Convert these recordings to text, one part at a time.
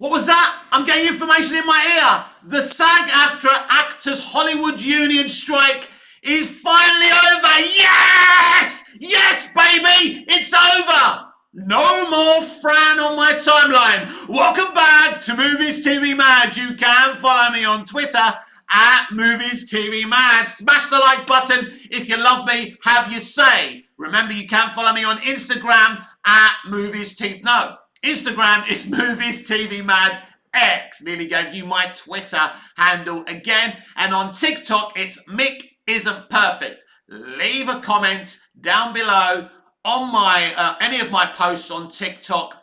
What was that? I'm getting information in my ear. The SAG-AFTRA Actors Hollywood Union strike is finally over. Yes! Yes, baby! It's over! No more Fran on my timeline. Welcome back to Movies TV Mad. You can follow me on Twitter at Movies TV Mad. Smash the like button if you love me, have your say. Remember, you can follow me on Instagram at Movies TV. No, Instagram is Movies TV Mad X. Nearly gave you my Twitter handle again. And on TikTok, it's Mick Isn't Perfect. Leave a comment down below on my any of my posts on TikTok,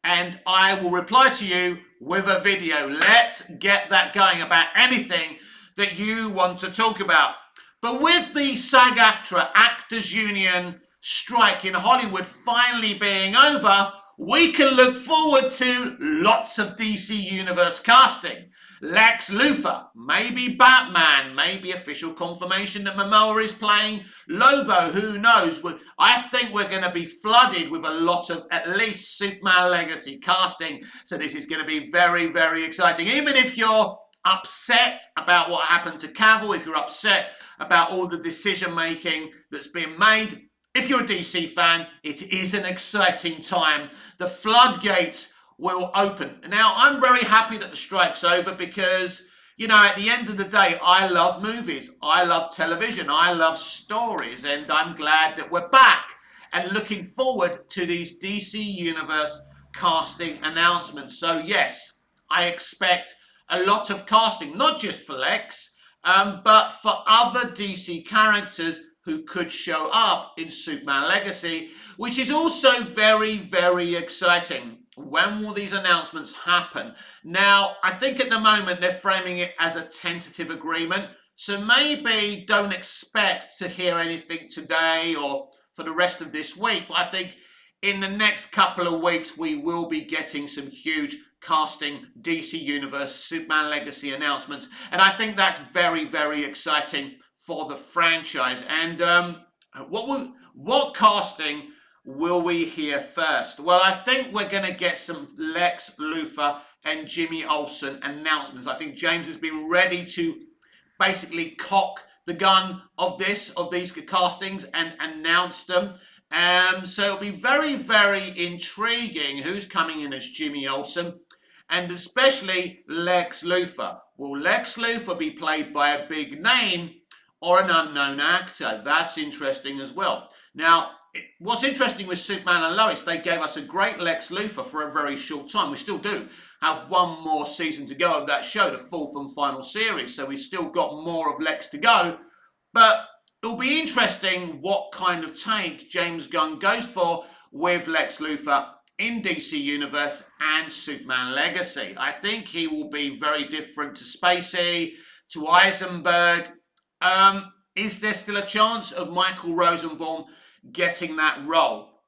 and I will reply to you with a video. Let's get that going about anything that you want to talk about. But with the SAG-AFTRA Actors Union strike in Hollywood finally being over, we can look forward to lots of DC Universe casting. Lex Luthor, maybe Batman, maybe official confirmation that Momoa is playing Lobo, who knows. I think we're going to be flooded with a lot of at least Superman Legacy casting, so this is going to be very, very exciting. Even if you're upset about what happened to Cavill, if you're upset about all the decision making that's been made, if you're a DC fan, it is an exciting time. The floodgates will open. Now, I'm very happy that the strike's over because, you know, at the end of the day, I love movies. I love television. I love stories. And I'm glad that we're back and looking forward to these DC Universe casting announcements. So, yes, I expect a lot of casting, not just for Lex, but for other DC characters who could show up in Superman Legacy, which is also very, very exciting. When will these announcements happen? Now, I think at the moment they're framing it as a tentative agreement, so maybe don't expect to hear anything today or for the rest of this week, but I think in the next couple of weeks we will be getting some huge casting DC Universe Superman Legacy announcements, and I think that's very, very exciting for the franchise. And what casting will we hear first? Well, I think we're going to get some Lex Luthor and Jimmy Olsen announcements. I think James has been ready to basically cock the gun of these castings and announce them. So it'll be very, very intriguing who's coming in as Jimmy Olsen, and especially Lex Luthor. Will Lex Luthor be played by a big name or an unknown actor? That's interesting as well. Now, what's interesting with Superman and Lois, they gave us a great Lex Luthor for a very short time. We still do have one more season to go of that show, the fourth and final series, so we've still got more of Lex to go. But it'll be interesting what kind of take James Gunn goes for with Lex Luthor in DC Universe and Superman Legacy. I think he will be very different to Spacey, to Eisenberg. Is there still a chance of Michael Rosenbaum getting that role?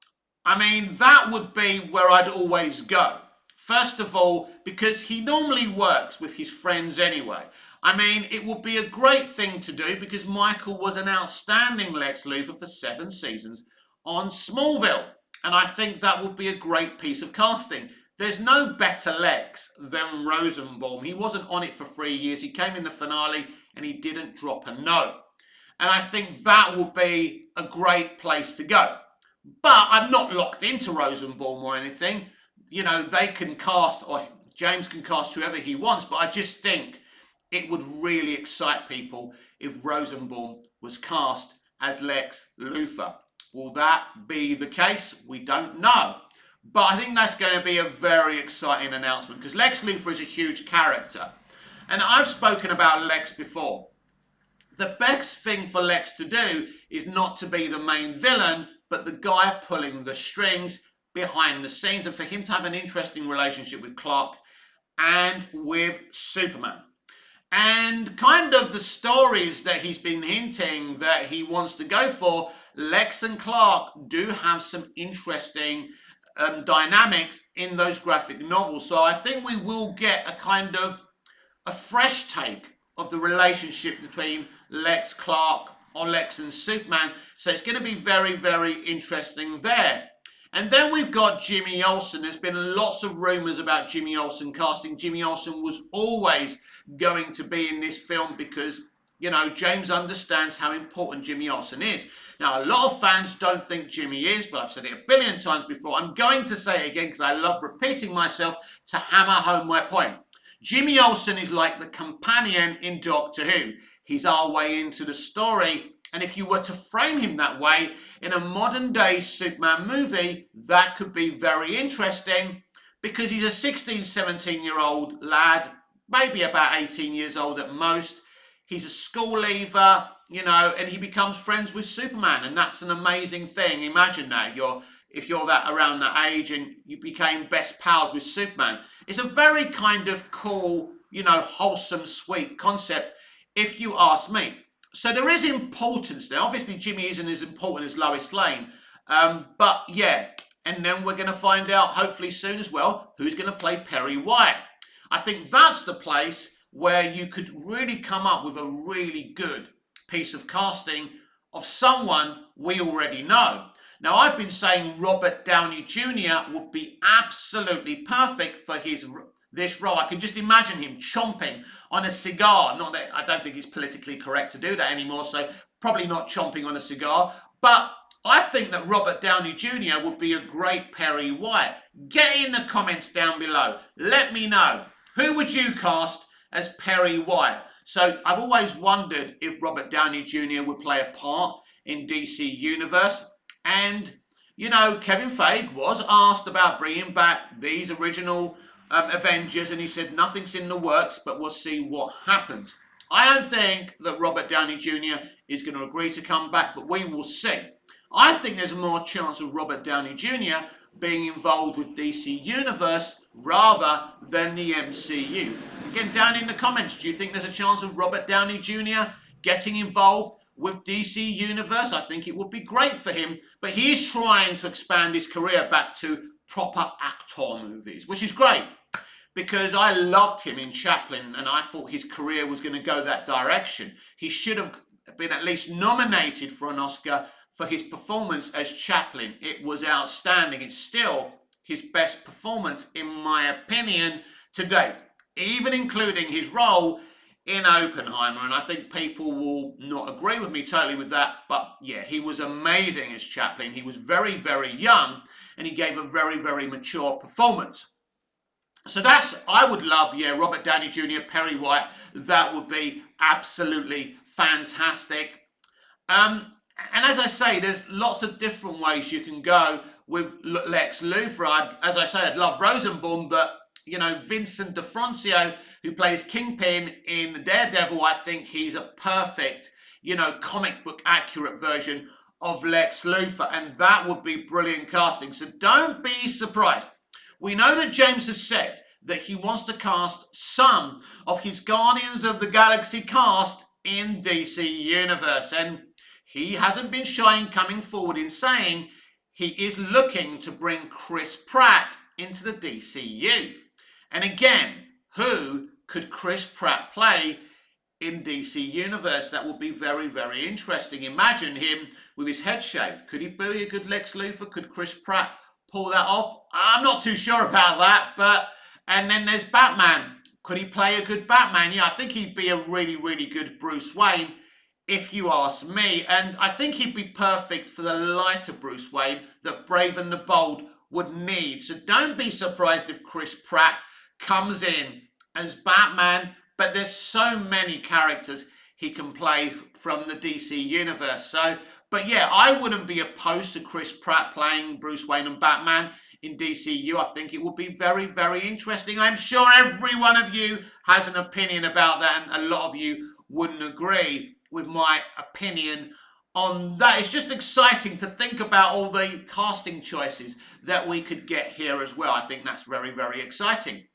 I mean, that would be where I'd always go. First of all, because he normally works with his friends anyway. I mean, it would be a great thing to do because Michael was an outstanding Lex Luthor for 7 seasons on Smallville. And I think that would be a great piece of casting. There's no better Lex than Rosenbaum. He wasn't on it for 3 years. He came in the finale and he didn't drop a note. And I think that will be a great place to go. But I'm not locked into Rosenbaum or anything. You know, they can cast, or James can cast whoever he wants, but I just think it would really excite people if Rosenbaum was cast as Lex Luthor. Will that be the case? We don't know. But I think that's going to be a very exciting announcement because Lex Luthor is a huge character. And I've spoken about Lex before. The best thing for Lex to do is not to be the main villain, but the guy pulling the strings behind the scenes, and for him to have an interesting relationship with Clark and with Superman. And kind of the stories that he's been hinting that he wants to go for, Lex and Clark do have some interesting dynamics in those graphic novels. So I think we will get a kind of a fresh take of the relationship between Lex, Clark, or Lex and Superman. So it's going to be very, very interesting there. And then we've got Jimmy Olsen. There's been lots of rumours about Jimmy Olsen casting. Jimmy Olsen was always going to be in this film because, James understands how important Jimmy Olsen is. Now, a lot of fans don't think Jimmy is, but I've said it a billion times before. I'm going to say it again because I love repeating myself to hammer home my point. Jimmy Olsen is like the companion in Doctor Who. He's our way into the story. And if you were to frame him that way in a modern day Superman movie, that could be very interesting because he's a 16, 17-year-old lad, maybe about 18 years old at most. He's a school leaver, and he becomes friends with Superman. And that's an amazing thing. Imagine that. If you're that around that age and you became best pals with Superman. It's a very kind of cool, wholesome, sweet concept, if you ask me. So there is importance there. Obviously, Jimmy isn't as important as Lois Lane. But yeah, and then we're going to find out, hopefully soon as well, who's going to play Perry White. I think that's the place where you could really come up with a really good piece of casting of someone we already know. Now, I've been saying Robert Downey Jr. would be absolutely perfect for this role. I can just imagine him chomping on a cigar. Not that I don't think it's politically correct to do that anymore, so probably not chomping on a cigar. But I think that Robert Downey Jr. would be a great Perry White. Get in the comments down below. Let me know. Who would you cast as Perry White? So I've always wondered if Robert Downey Jr. would play a part in DC Universe. And, Kevin Feige was asked about bringing back these original Avengers, and he said nothing's in the works, but we'll see what happens. I don't think that Robert Downey Jr. is going to agree to come back, but we will see. I think there's more chance of Robert Downey Jr. being involved with DC Universe rather than the MCU. Again, down in the comments, do you think there's a chance of Robert Downey Jr. getting involved with DC Universe? I think it would be great for him, but he is trying to expand his career back to proper actor movies, which is great because I loved him in Chaplin and I thought his career was going to go that direction. He should have been at least nominated for an Oscar for his performance as Chaplin. It was outstanding. It's still his best performance, in my opinion, to date, even including his role in Oppenheimer. And I think people will not agree with me totally with that. But yeah, he was amazing as Chaplin. He was very, very young and he gave a very, very mature performance. So I would love, Robert Downey Jr., Perry White. That would be absolutely fantastic. And as I say, there's lots of different ways you can go with Lex Luthor. As I say, I'd love Rosenbaum, but, Vincent D'Onofrio, who plays Kingpin in Daredevil, I think he's a perfect, comic book accurate version of Lex Luthor, and that would be brilliant casting. So don't be surprised. We know that James has said that he wants to cast some of his Guardians of the Galaxy cast in DC Universe, and he hasn't been shy in coming forward in saying he is looking to bring Chris Pratt into the DCU. And again, who could Chris Pratt play in DC Universe? That would be very, very interesting. Imagine him with his head shaved. Could he be a good Lex Luthor? Could Chris Pratt pull that off? I'm not too sure about that, and then there's Batman. Could he play a good Batman? Yeah, I think he'd be a really, really good Bruce Wayne, if you ask me. And I think he'd be perfect for the lighter Bruce Wayne that Brave and the Bold would need. So don't be surprised if Chris Pratt comes in as Batman, but there's so many characters he can play from the DC Universe. But yeah, I wouldn't be opposed to Chris Pratt playing Bruce Wayne and Batman in DCU. I think it would be very, very interesting. I'm sure every one of you has an opinion about that, and a lot of you wouldn't agree with my opinion on that. It's just exciting to think about all the casting choices that we could get here as well. I think that's very, very exciting,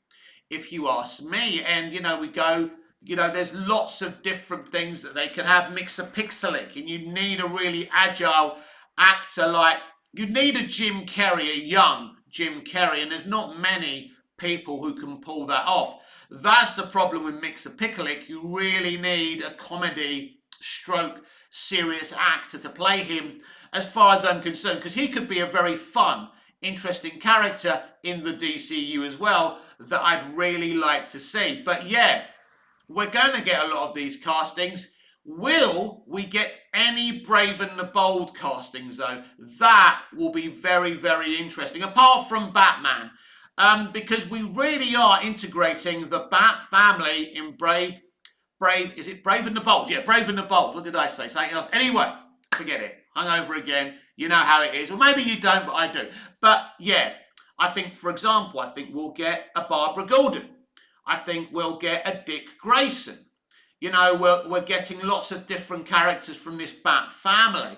if you ask me. And, we go, there's lots of different things that they can have. Mixapixelic, and you need a really agile actor you need a Jim Carrey, a young Jim Carrey, and there's not many people who can pull that off. That's the problem with Mixapixelic. You really need a comedy stroke serious actor to play him, as far as I'm concerned, because he could be a very fun, interesting character in the DCU as well that I'd really like to see. But yeah, we're going to get a lot of these castings. Will we get any Brave and the Bold castings though? That will be very, very interesting. Apart from Batman, because we really are integrating the Bat family in Brave, is it Brave and the Bold? Yeah, Brave and the Bold. What did I say? Something else. Anyway, forget it. Hungover again. You know how it is. Or maybe you don't, but I do. But yeah, I think, for example, I think we'll get a Barbara Gordon. I think we'll get a Dick Grayson. You know, we're getting lots of different characters from this Bat family.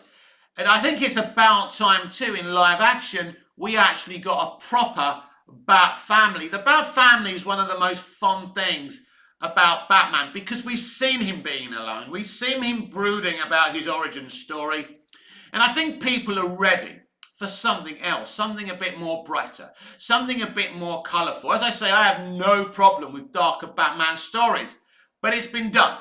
And I think it's about time too, in live action, we actually got a proper Bat family. The Bat family is one of the most fun things about Batman because we've seen him being alone. We've seen him brooding about his origin story. And I think people are ready for something else, something a bit more brighter, something a bit more colourful. As I say, I have no problem with darker Batman stories, but it's been done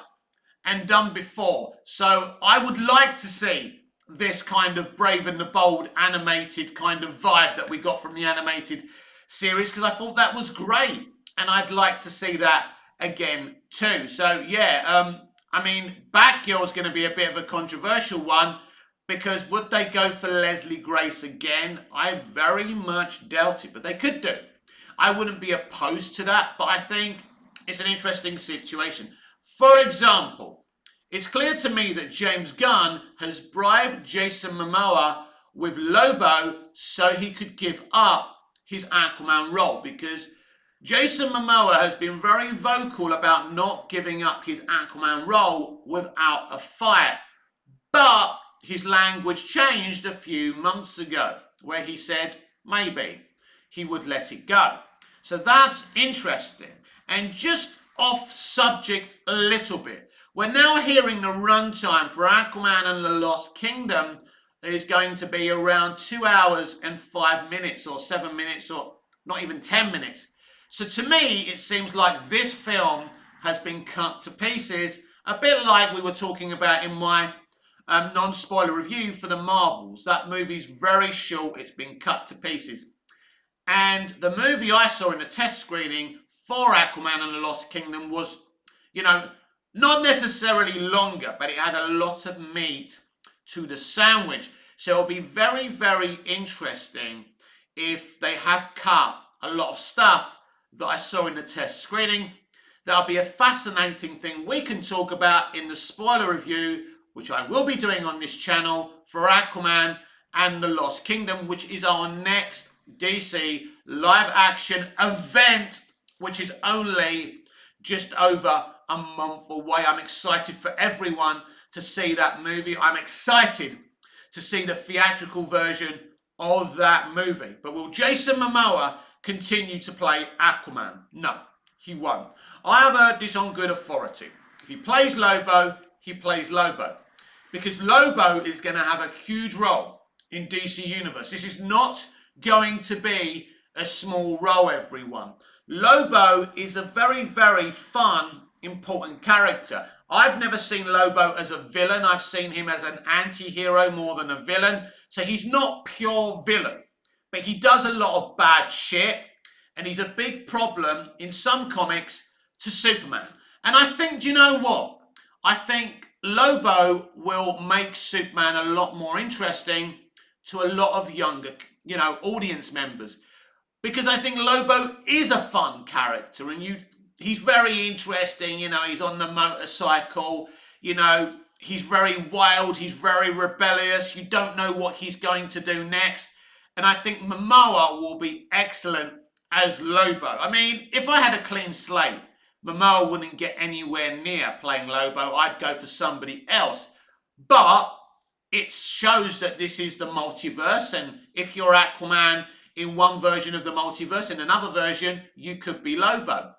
and done before. So I would like to see this kind of Brave and the Bold animated kind of vibe that we got from the animated series, because I thought that was great. And I'd like to see that again too. So yeah, I mean, Batgirl is going to be a bit of a controversial one, because would they go for Leslie Grace again? I very much doubt it, but they could do. I wouldn't be opposed to that, but I think it's an interesting situation. For example, it's clear to me that James Gunn has bribed Jason Momoa with Lobo so he could give up his Aquaman role, because Jason Momoa has been very vocal about not giving up his Aquaman role without a fight. But his language changed a few months ago, where he said maybe he would let it go. So that's interesting. And just off subject a little bit, we're now hearing the runtime for Aquaman and the Lost Kingdom is going to be around 2 hours and 5 minutes, or 7 minutes, or not even 10 minutes. So to me, it seems like this film has been cut to pieces, a bit like we were talking about in my non-spoiler review for the Marvels. That movie's very short, it's been cut to pieces. And the movie I saw in the test screening for Aquaman and the Lost Kingdom was, you know, not necessarily longer, but it had a lot of meat to the sandwich. So it'll be very, very interesting if they have cut a lot of stuff that I saw in the test screening. That'll be a fascinating thing we can talk about in the spoiler review, which I will be doing on this channel for Aquaman and the Lost Kingdom, which is our next DC live action event, which is only just over a month away. I'm excited for everyone to see that movie. I'm excited to see the theatrical version of that movie. But will Jason Momoa continue to play Aquaman? No, he won't. I have heard this on good authority. If he plays Lobo, he plays Lobo. Because Lobo is going to have a huge role in DC Universe. This is not going to be a small role, everyone. Lobo is a very, very fun, important character. I've never seen Lobo as a villain. I've seen him as an anti-hero more than a villain. So he's not pure villain. But he does a lot of bad shit. And he's a big problem in some comics to Superman. And I think, do you know what? I think Lobo will make Superman a lot more interesting to a lot of younger, audience members. Because I think Lobo is a fun character, and he's very interesting. He's on the motorcycle. He's very wild. He's very rebellious. You don't know what he's going to do next. And I think Momoa will be excellent as Lobo. I mean, if I had a clean slate, Momoa wouldn't get anywhere near playing Lobo. I'd go for somebody else. But it shows that this is the multiverse, and if you're Aquaman in one version of the multiverse, in another version, you could be Lobo.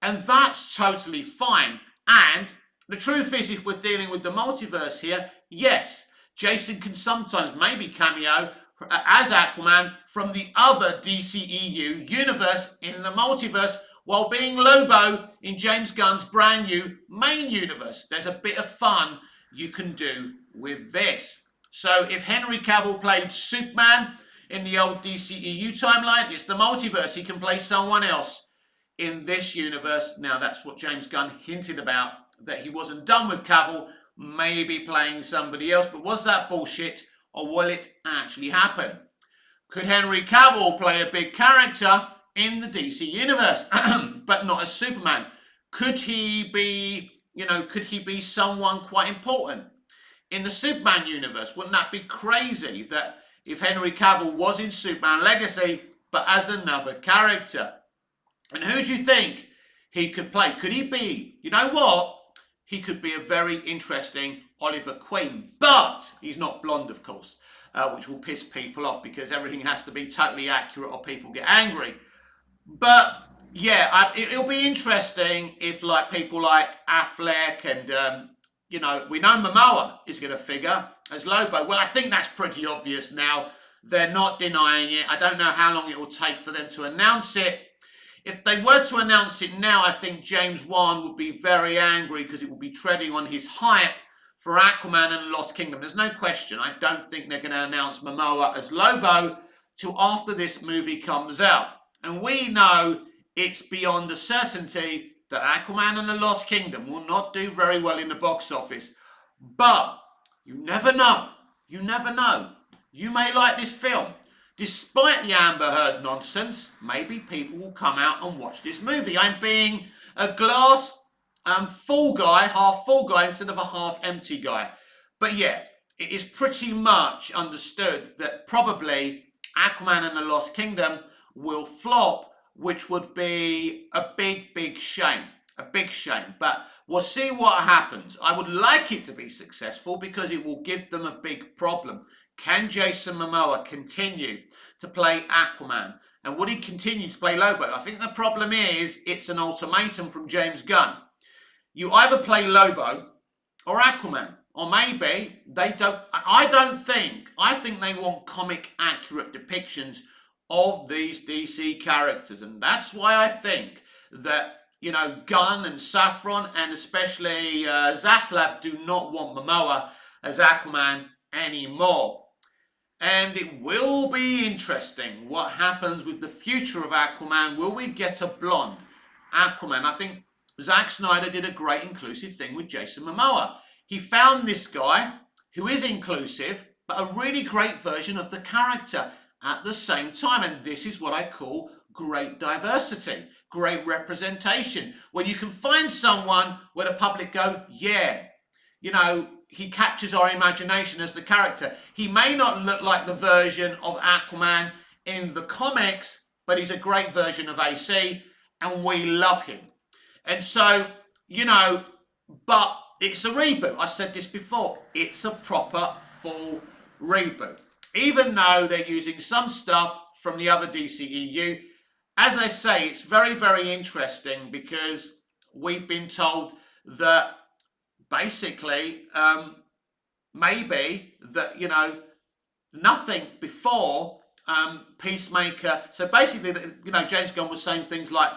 And that's totally fine. And the truth is, if we're dealing with the multiverse here, yes, Jason can sometimes maybe cameo as Aquaman from the other DCEU universe in the multiverse, while being Lobo in James Gunn's brand new main universe. There's a bit of fun you can do with this. So if Henry Cavill played Superman in the old DCEU timeline. It's the multiverse. He can play someone else in this universe. Now, that's what James Gunn hinted about, that he wasn't done with Cavill, maybe playing somebody else. But was that bullshit, or will it actually happen? Could Henry Cavill play a big character in the DC universe, but not as Superman? Could he be, could he be someone quite important in the Superman universe? Wouldn't that be crazy that if Henry Cavill was in Superman Legacy, but as another character? And who do you think he could play? Could he be, you know what? He could be a very interesting Oliver Queen, but he's not blonde, of course, which will piss people off because everything has to be totally accurate or people get angry. But yeah, it'll be interesting if people like Affleck and, we know Momoa is going to figure as Lobo. Well, I think that's pretty obvious now. They're not denying it. I don't know how long it will take for them to announce it. If they were to announce it now, I think James Wan would be very angry because it will be treading on his hype for Aquaman and the Lost Kingdom. There's no question. I don't think they're going to announce Momoa as Lobo till after this movie comes out. And we know it's beyond a certainty that Aquaman and the Lost Kingdom will not do very well in the box office. But you never know. You never know. You may like this film. Despite the Amber Heard nonsense, maybe people will come out and watch this movie. I'm being a glass full guy, half full guy instead of a half empty guy. But yeah, it is pretty much understood that probably Aquaman and the Lost Kingdom will flop, which would be a big, big shame. A big shame. But we'll see what happens. I would like it to be successful because it will give them a big problem. Can Jason Momoa continue to play Aquaman? And would he continue to play Lobo? I think the problem is it's an ultimatum from James Gunn. You either play Lobo or Aquaman. Or maybe they don't. I think they want comic accurate depictions of these DC characters. And that's why I think that, Gunn and Safran and especially Zaslav do not want Momoa as Aquaman anymore. And it will be interesting what happens with the future of Aquaman. Will we get a blonde Aquaman? I think Zack Snyder did a great inclusive thing with Jason Momoa. He found this guy who is inclusive, but a really great version of the character at the same time. And this is what I call great diversity, great representation. When you can find someone where the public go, yeah, he captures our imagination as the character. He may not look like the version of Aquaman in the comics, but he's a great version of AC, and we love him. And so, but it's a reboot. I said this before. It's a proper full reboot. Even though they're using some stuff from the other DCEU, as I say, it's very, very interesting because we've been told that basically, maybe that, nothing before Peacemaker. So basically, James Gunn was saying things like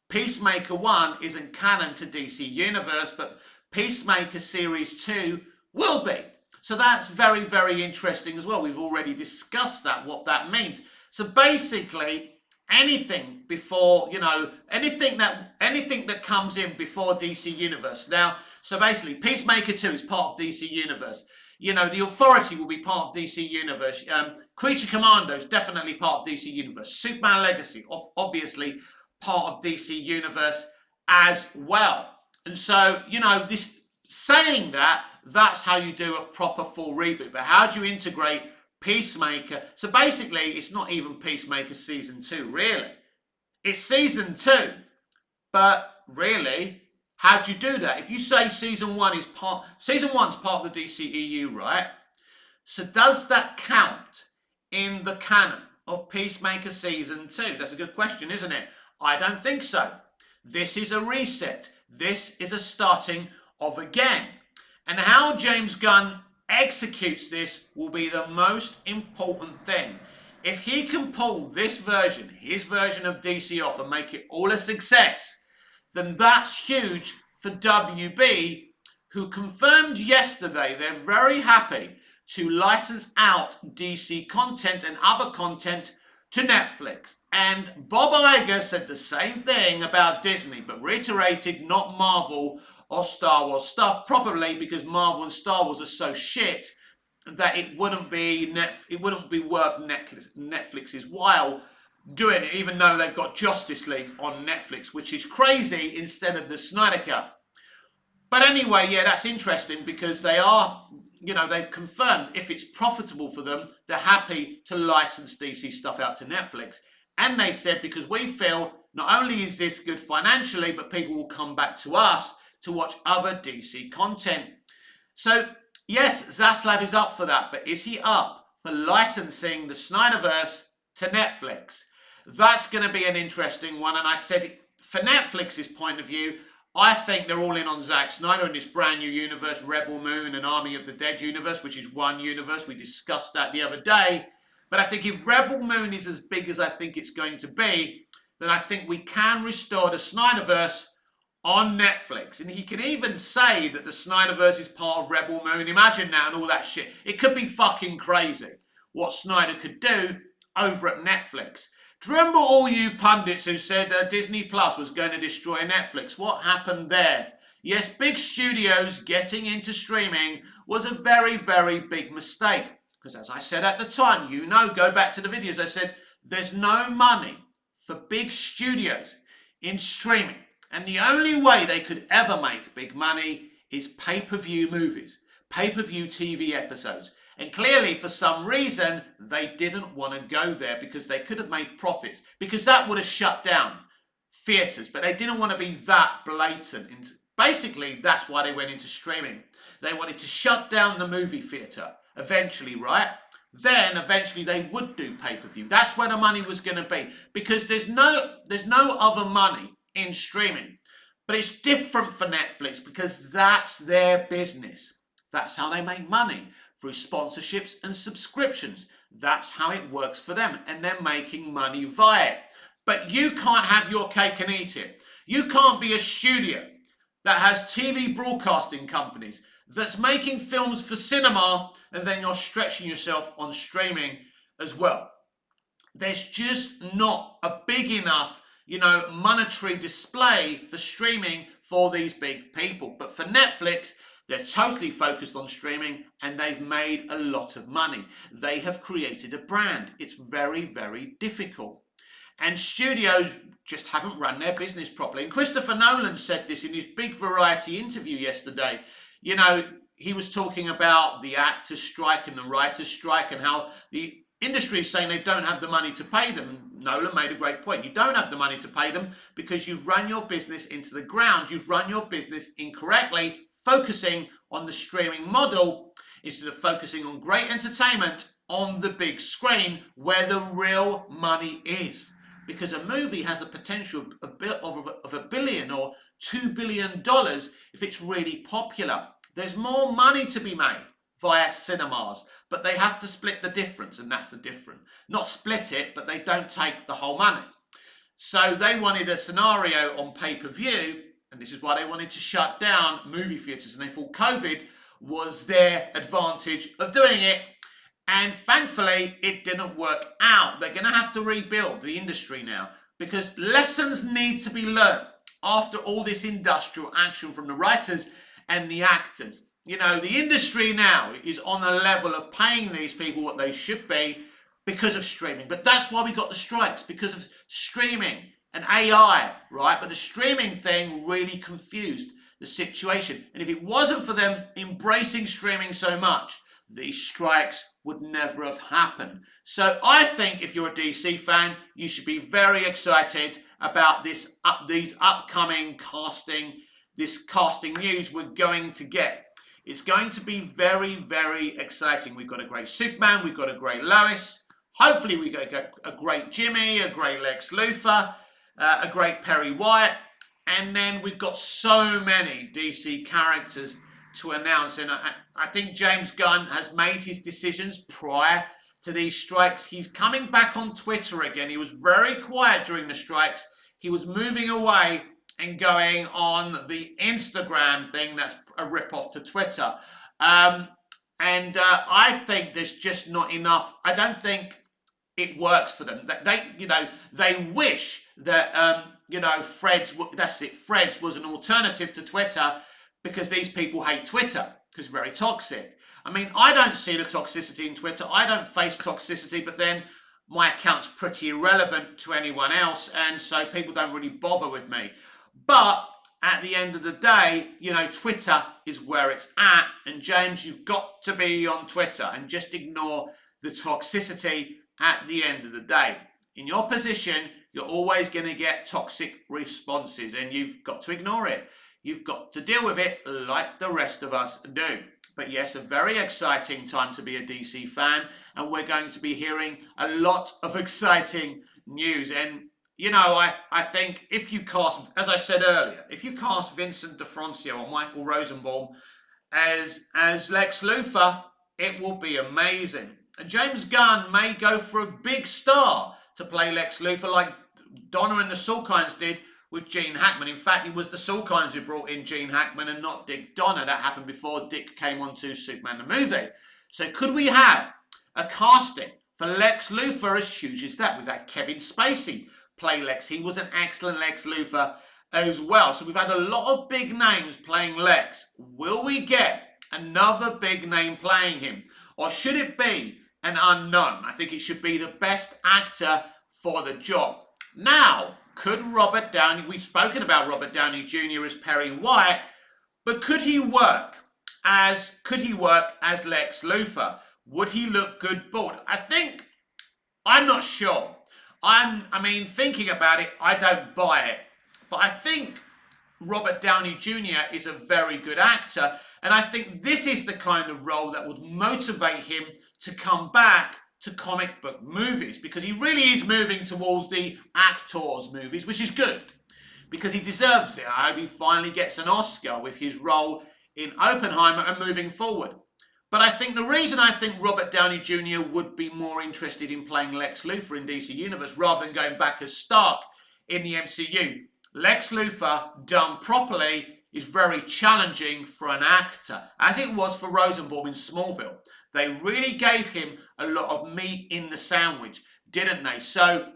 Peacemaker 1 isn't canon to DC Universe, but Peacemaker Series 2 will be. So that's very, very interesting as well. We've already discussed that, what that means. So basically, anything before, anything that comes in before DC Universe. Now, so basically, Peacemaker 2 is part of DC Universe. The Authority will be part of DC Universe. Creature Commando is definitely part of DC Universe. Superman Legacy, obviously part of DC Universe as well. And so, this saying that's how you do a proper full reboot. But how do you integrate Peacemaker? So basically, it's not even Peacemaker Season 2, really. It's Season 2. But really, how do you do that? If you say Season 1's part of the DCEU, right? So does that count in the canon of Peacemaker Season 2? That's a good question, isn't it? I don't think so. This is a reset. This is a starting of again. And how James Gunn executes this will be the most important thing. If he can pull this version, his version of DC off and make it all a success, then that's huge for WB, who confirmed yesterday they're very happy to license out DC content and other content to Netflix. And Bob Iger said the same thing about Disney, but reiterated not Marvel or Star Wars stuff, probably because Marvel and Star Wars are so shit that it wouldn't be worth Netflix's while doing it, even though they've got Justice League on Netflix, which is crazy, instead of the Snyder Cut. But anyway, yeah, that's interesting because they've confirmed if it's profitable for them, they're happy to license DC stuff out to Netflix. And they said, because we feel not only is this good financially, but people will come back to us to watch other DC content. So, yes, Zaslav is up for that, but is he up for licensing the Snyderverse to Netflix? That's going to be an interesting one. And I said, for Netflix's point of view, I think they're all in on Zack Snyder in this brand new universe, Rebel Moon and Army of the Dead universe, which is one universe. We discussed that the other day. But I think if Rebel Moon is as big as I think it's going to be, then I think we can restore the Snyderverse on Netflix. And he can even say that the Snyderverse is part of Rebel Moon. Imagine that and all that shit. It could be fucking crazy what Snyder could do over at Netflix. Do you remember all you pundits who said Disney Plus was going to destroy Netflix? What happened there? Yes, big studios getting into streaming was a very, very big mistake. Because as I said at the time, go back to the videos, I said there's no money for big studios in streaming. And the only way they could ever make big money is pay-per-view movies, pay-per-view TV episodes. And clearly, for some reason, they didn't want to go there because they could have made profits, because that would have shut down theatres. But they didn't want to be that blatant. And basically, that's why they went into streaming. They wanted to shut down the movie theatre eventually, right? Then eventually they would do pay-per-view. That's where the money was going to be, because there's no other money in streaming. But it's different for Netflix because that's their business. That's how they make money, through sponsorships and subscriptions. That's how it works for them, and they're making money via it. But you can't have your cake and eat it. You can't be a studio that has TV broadcasting companies that's making films for cinema, and then you're stretching yourself on streaming as well. There's just not a big enough, monetary display for streaming for these big people. But for Netflix, they're totally focused on streaming, and they've made a lot of money. They have created a brand. It's very, very difficult. And studios just haven't run their business properly. And Christopher Nolan said this in his big Variety interview yesterday. He was talking about the actors' strike and the writers' strike, and how the industry is saying they don't have the money to pay them. Nolan made a great point. You don't have the money to pay them because you've run your business into the ground. You've run your business incorrectly, focusing on the streaming model instead of focusing on great entertainment on the big screen where the real money is. Because a movie has a potential of $1 billion or $2 billion if it's really popular. There's more money to be made via cinemas, but they have to split the difference, and that's the difference. Not split it, but they don't take the whole money. So they wanted a scenario on pay-per-view, and this is why they wanted to shut down movie theatres, and they thought COVID was their advantage of doing it. And thankfully, it didn't work out. They're going to have to rebuild the industry now, because lessons need to be learned after all this industrial action from the writers and the actors. The industry now is on a level of paying these people what they should be because of streaming. But that's why we got the strikes, because of streaming and AI, right? But the streaming thing really confused the situation. And if it wasn't for them embracing streaming so much, these strikes would never have happened. So I think if you're a DC fan, you should be very excited about these upcoming casting news we're going to get. It's going to be very, very exciting. We've got a great Superman, we've got a great Lois. Hopefully we get a great Jimmy, a great Lex Luthor, a great Perry White. And then we've got so many DC characters to announce. And I think James Gunn has made his decisions prior to these strikes. He's coming back on Twitter again. He was very quiet during the strikes. He was moving away and going on the Instagram thing that's a rip-off to Twitter. And I think there's just not enough. I don't think it works for them. They wish that Freds was an alternative to Twitter because these people hate Twitter because it's very toxic. I mean, I don't see the toxicity in Twitter. I don't face toxicity, but then my account's pretty irrelevant to anyone else, and so people don't really bother with me. But at the end of the day, Twitter is where it's at. And James, you've got to be on Twitter and just ignore the toxicity at the end of the day. In your position, you're always going to get toxic responses and you've got to ignore it. You've got to deal with it like the rest of us do. But yes, a very exciting time to be a DC fan, and we're going to be hearing a lot of exciting news. And I think if you cast, as I said earlier, if you cast Vincent D'Onofrio or Michael Rosenbaum as Lex Luthor, it will be amazing. And James Gunn may go for a big star to play Lex Luthor like Donner and the Salkinds did with Gene Hackman. In fact, it was the Salkinds who brought in Gene Hackman and not Dick Donner. That happened before Dick came on to Superman the movie. So could we have a casting for Lex Luthor as huge as that? We've had Kevin Spacey play Lex. He was an excellent Lex Luthor as well. So we've had a lot of big names playing Lex. Will we get another big name playing him? Or should it be an unknown? I think it should be the best actor for the job. Now, could Robert Downey, we've spoken about Robert Downey Jr. as Perry White, but could he work as Lex Luthor? Would he look good bald? I'm not sure. Thinking about it, I don't buy it. But I think Robert Downey Jr. is a very good actor, and I think this is the kind of role that would motivate him to come back to comic book movies, because he really is moving towards the actors movies, which is good, because he deserves it. I hope he finally gets an Oscar with his role in Oppenheimer and moving forward. But I think the reason I think Robert Downey Jr. would be more interested in playing Lex Luthor in DC Universe rather than going back as Stark in the MCU, Lex Luthor done properly is very challenging for an actor, as it was for Rosenbaum in Smallville. They really gave him a lot of meat in the sandwich, didn't they? So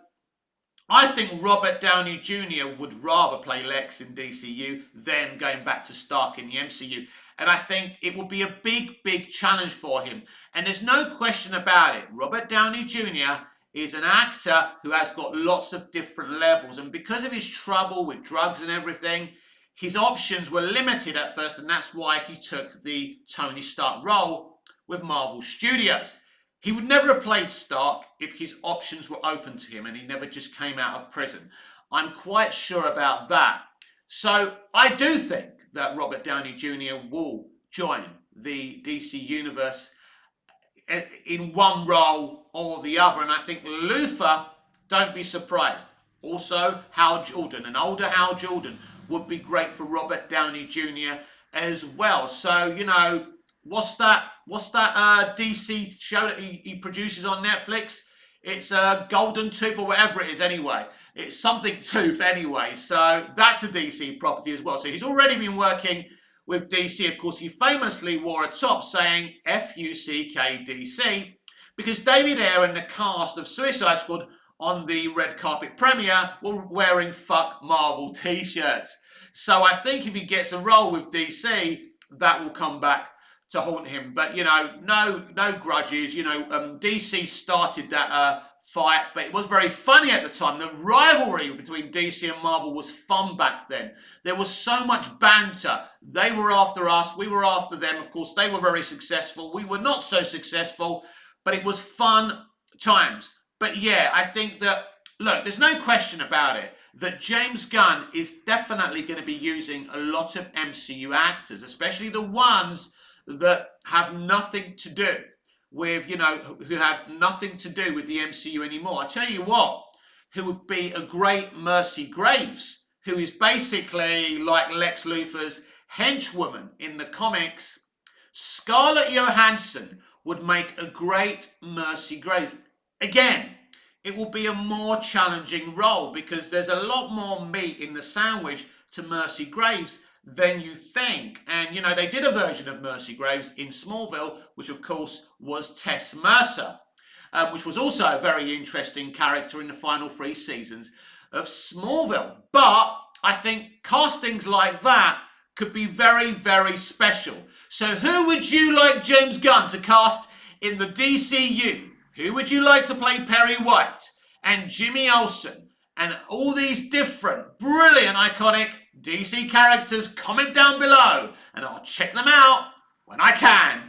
I think Robert Downey Jr. would rather play Lex in DCU than going back to Stark in the MCU. And I think it will be a big, big challenge for him. And there's no question about it. Robert Downey Jr. is an actor who has got lots of different levels. And because of his trouble with drugs and everything, his options were limited at first. And that's why he took the Tony Stark role with Marvel Studios. He would never have played Stark if his options were open to him and he never just came out of prison. I'm quite sure about that. So I do think that Robert Downey Jr. will join the DC Universe in one role or the other. And I think Luthor, don't be surprised. Also, Hal Jordan, an older Hal Jordan, would be great for Robert Downey Jr. as well. So, what's that DC show that he produces on Netflix? It's Golden Tooth or whatever it is anyway. It's something Tooth anyway. So that's a DC property as well. So he's already been working with DC. Of course, he famously wore a top saying FUCK-DC because David Ayer and the cast of Suicide Squad on the red carpet premiere were wearing Fuck Marvel t-shirts. So I think if he gets a role with DC, that will come back to haunt him. But, no grudges. DC started that fight, but it was very funny at the time. The rivalry between DC and Marvel was fun back then. There was so much banter. They were after us. We were after them. Of course, they were very successful. We were not so successful, but it was fun times. But yeah, I think that, look, there's no question about it, that James Gunn is definitely going to be using a lot of MCU actors, especially the ones that have nothing to do with, who have nothing to do with the MCU anymore. I tell you what, who would be a great Mercy Graves, who is basically like Lex Luthor's henchwoman in the comics. Scarlett Johansson would make a great Mercy Graves. Again, it will be a more challenging role because there's a lot more meat in the sandwich to Mercy Graves than you think. And, you know, they did a version of Mercy Graves in Smallville, which of course was Tess Mercer, which was also a very interesting character in the final 3 seasons of Smallville. But I think castings like that could be very, very special. So who would you like James Gunn to cast in the DCU? Who would you like to play Perry White and Jimmy Olsen and all these different, brilliant, iconic DC characters? Comment down below and I'll check them out when I can.